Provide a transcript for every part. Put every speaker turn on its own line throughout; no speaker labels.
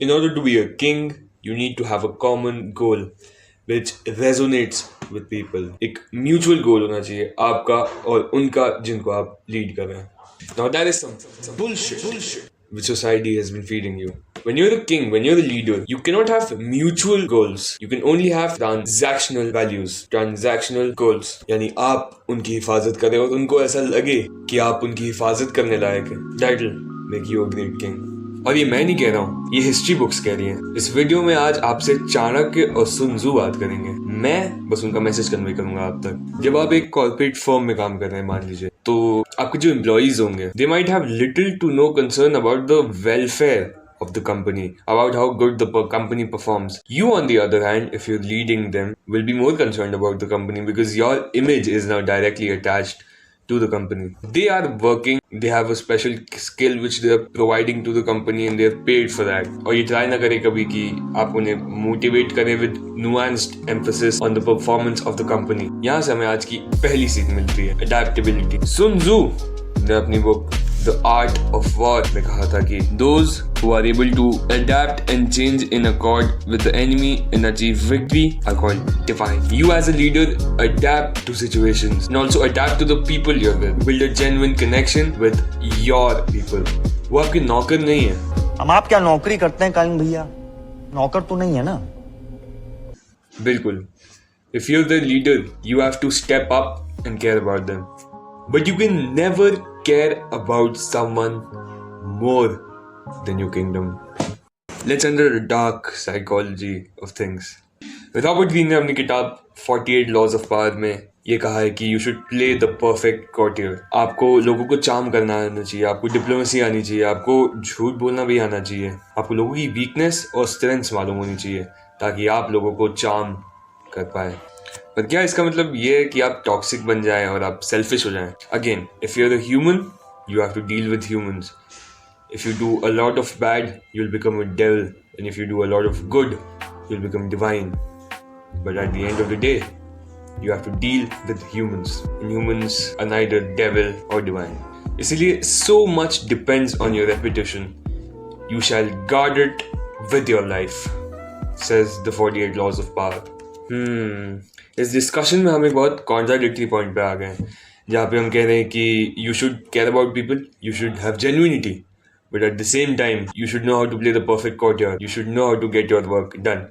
In order to be a king, you need to have a common goal which resonates with people. एक mutual goal होना चाहिए आपका और उनका जिनको आप lead कर रहे हैं. Now that is some bullshit which society has been feeding you. When you're a king, when you're a leader, you cannot have mutual goals. You can only have transactional values, transactional goals. यानी आप उनकी हिफाजत करें और उनको ऐसा लगे कि आप उनकी हिफाजत करने लायक हैं. That'll make you a great king. और ये मैं नहीं कह रहा हूँ, ये हिस्ट्री बुक्स कह रही हैं. इस वीडियो में आज आपसे चाणक्य और सुन त्सू बात करेंगे. मैं बस उनका मैसेज कन्वे करूंगा आप तक. जब आप एक कॉर्पोरेट फर्म में काम कर रहे हैं मान लीजिए, तो आपके जो एम्प्लॉइज होंगे they might have little to no concern about the welfare of the company, about how good the company performs. You, on the other hand, if you're leading them, will be more concerned about the company because your image is now directly attached to the company. They are working, they have a special skill which they are providing to the company and they are paid for that. और ये try ना करें कभी कि आप उन्हें motivate करें with nuanced emphasis on the performance of the company. यहाँ से हमें आज की पहली सीख मिलती है adaptability. सुन त्सू ने अपनी book The Art of War में कहा था कि those who are able to adapt and change in accord with the enemy and achieve victory are called divine. You as a leader adapt to situations and also adapt to the people you're with. Build a genuine connection with your people. वो आपके नौकर नहीं है.
हम आप क्या नौकरी करते हैं कालिंग भैया? नौकर तो नहीं है ना?
बिल्कुल. If you're the leader, you have to step up and care about them. But you can never care about someone more than your kingdom. Let's enter the dark psychology of things. Robert Greene ने अपनी किताब 48 Laws of Power में ये कहा है कि you should play the perfect courtier. आपको लोगों को चार्म करना आना चाहिए, आपको डिप्लोमेसी आनी चाहिए, आपको झूठ बोलना भी आना चाहिए, आपको लोगों की वीकनेस और स्ट्रेंथ्स मालूम होनी चाहिए ताकि आप लोगों को चार्म कर पाए. पर क्या इसका मतलब ये है कि आप टॉक्सिक बन जाएं और आप सेल्फिश हो जाएं? Again, if you are a human, you have to deal with humans. If you do a lot of bad, you'll become a devil. And if you do a lot of good, you'll become divine. But at the end of the day, you have to deal with humans. And humans are neither devil or divine. इसलिए so much depends on your reputation. You shall guard it with your life, says the 48 Laws of Power. इस discussion में हम एक बहुत contradictory point पे आ गए हैं जहाँ पे हम कह रहे हैं कि you should care about people, you should have genuinity, but at the same time you should know how to play the perfect courtier, you should know how to get your work done.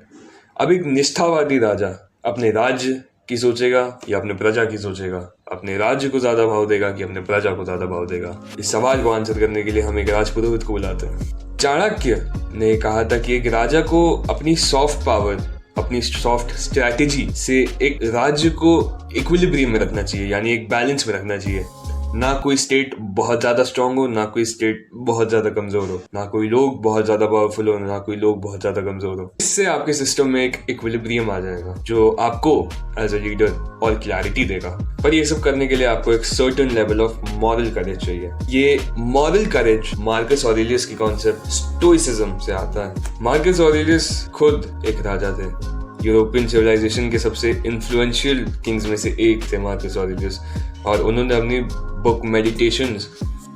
अब एक निष्ठावादी राजा अपने राज्य की सोचेगा या अपने प्रजा की सोचेगा, अपने राज्य को ज्यादा भाव देगा कि अपने प्रजा को ज्यादा भाव देगा? इस सवाल को आंसर करने के लिए हम एक राजपुरोहित को बुलाते हैं. चाणक्य ने कहा था कि एक राजा को अपनी सॉफ्ट पावर, अपनी सॉफ्ट स्ट्रैटेजी से एक राज्य को इक्विलिब्रियम में रखना चाहिए, यानी एक बैलेंस में रखना चाहिए. ना कोई स्टेट बहुत ज्यादा स्ट्रांग हो, ना कोई स्टेट बहुत ज्यादा कमजोर हो, ना कोई लोग बहुत ज्यादा पावरफुल हो, ना कोई लोग बहुत ज्यादा कमजोर हो. इससे आपके सिस्टम में एक इक्विलिब्रियम आ जाएगा जो आपको एज अ लीडर और क्लैरिटी देगा. पर ये सब करने के लिए आपको एक certain level of moral courage चाहिए. ये मॉरल करेज मार्कस ऑरेलियस की कॉन्सेप्ट स्टोइसिज्म से आता है. मार्कस ऑरेलियस खुद एक राजा थे. यूरोपियन सिविलाइजेशन के सबसे इन्फ्लुएंशियल किंग्स में से एक थे मार्कस ऑरेलियस, और उन्होंने अपनी बुक मेडिटेशंस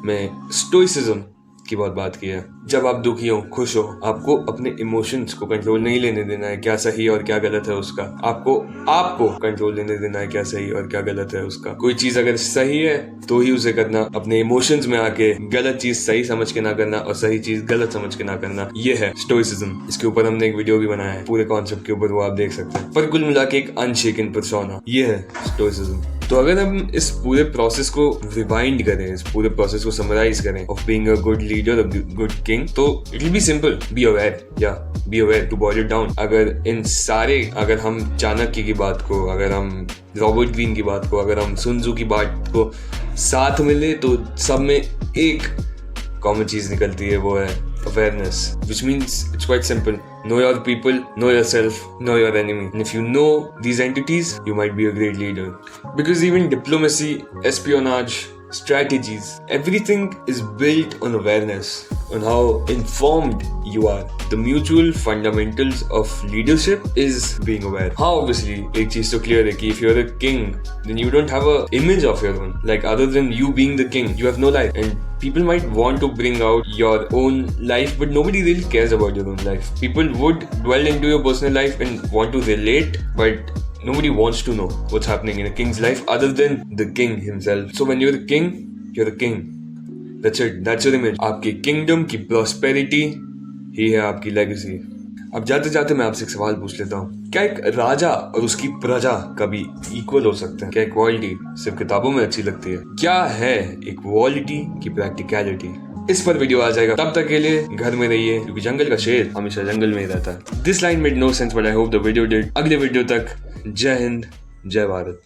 में स्टोइसिज्म की बहुत बात की है. जब आप दुखी हो, खुश हो, आपको अपने इमोशंस को कंट्रोल नहीं लेने देना है. क्या सही और क्या गलत है उसका, आपको कंट्रोल लेने देना है क्या सही और क्या गलत है उसका. कोई चीज अगर सही है तो ही उसे करना. अपने इमोशंस में आके गलत चीज सही समझ के ना करना और सही चीज गलत समझ के ना करना, ये है स्टोइसिज्म. इसके ऊपर हमने एक वीडियो भी बनाया है पूरे कॉन्सेप्ट के ऊपर, वो आप देख सकते हैं. पर कुल मिला के एक अनशेकन पर्सोना, ये है स्टोइसिज्म. तो अगर हम इस पूरे प्रोसेस को रिवाइंड करें, इस पूरे प्रोसेस को समराइज करें of being a good leader, a good king, तो it will be simple. Be aware to boil it down. अगर हम चाणक्य की बात को, अगर हम रॉबर्ट ग्रीन की बात को, अगर हम सुन त्सू की बात को साथ में ले, तो सब में एक कॉमन चीज निकलती है, वो है awareness, which means it's quite simple. Know your people, know yourself, know your enemy. And if you know these entities, you might be a great leader. Because even diplomacy, espionage, strategies, everything is built on awareness. on how informed you are. The mutual fundamentals of leadership is being aware. हाँ, obviously एक चीज तो clear है कि if you're a king, then you don't have a image of your own. Like other than you being the king, you have no life. And people might want to bring out your own life, but nobody really cares about your own life. People would dwell into your personal life and want to relate, but nobody wants to know what's happening in a king's life other than the king himself. So when you're the king, you're the king. That's it. That's your image. आपकी kingdom की prosperity ही है आपकी legacy. अब जाते जाते मैं आपसे एक सवाल पूछ लेता हूँ, क्या एक राजा और उसकी प्रजा कभी इक्वल हो सकते हैं? क्या इक्वालिटी सिर्फ किताबों में अच्छी लगती है? क्या है इक्वालिटी की प्रैक्टिकलिटी? इस पर वीडियो आ जाएगा। तब तक के लिए घर में रहिए, क्योंकि जंगल का शेर हमेशा जंगल में ही रहता है। This line made no sense but I hope the video did. अगले वीडियो तक जय हिंद, जय भारत।